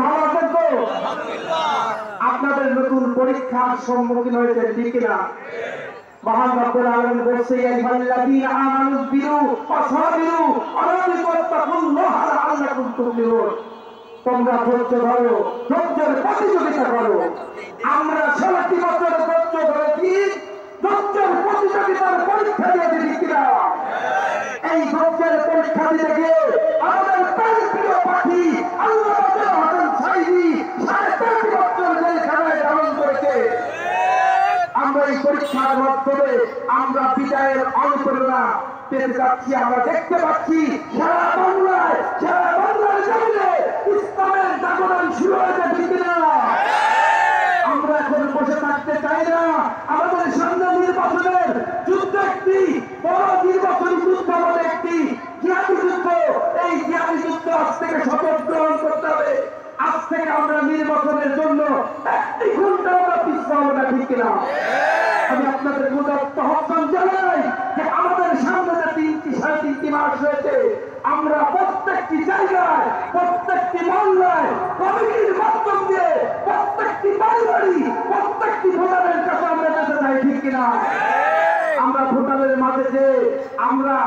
ভালো আছেন তো? আপনাদের নতুন পরীক্ষার সম্মুখীন হয়েছে ঠিক না? মহান রব্বুল আলামিন বলছে আইয়ুহাল্লাযীনা আমানু বিরু ওয়াসাবিরু ওয়ারাবিকুল্লাহ লাআল্লাকুম তুফলিহুন। তোমরা ধৈর্য ধরো, ধৈর্যের প্রতিযোগিতা করো। আমরা 16টি বছর ধৈর্য ধরেছি, ধৈর্যের প্রতিযোগিতার পরীক্ষা দিয়েছি ঠিক না? এই ধৈর্যের পরীক্ষা দিতে গিয়ে আমাদের প্রিয় পাখি আল্লাহ হাসান সাইদি 3.5 বছর জেলখানায় ধারণ করেছে। আমরা এই পরীক্ষার মাধ্যমে আমরা বিজয়ের অনুপ্রেরণা পেতে যাচ্ছি। আমরা দেখতে পাচ্ছি সারা বাংলার জমিনে ইসলামের জাগরণ শুরু হয়েছে ঠিক না? আমরা এখন বসে থাকতে চাই না। আমাদের সামনে নির্বাচনের যুদ্ধ, একটি বড় নির্বাচনী যুদ্ধ, আমাদের একটি জিহাদি যুদ্ধ। এই জিহাদি যুদ্ধ আজ থেকে শপথ গ্রহণ করতে হবে। আজ থেকে আমরা নির্বাচনের জন্য 1 ঘন্টা আমরা পিছাবো না ঠিক না? আমি আপনাদের উদাত্ত আহ্বান জানাই যে আমাদের সামনে যে 3-3.5 মাস রয়েছে, আমরা প্রত্যেকটি জায়গায়, প্রত্যেকটি মহল্লায় কমিটির মাধ্যম দিয়ে প্রত্যেকটি বাড়ি প্রত্যেকটি ভোটারের কাছে আমরা যেতে চাই ঠিক কিনা? আমরা ভোটারের মাঝে যে আমরা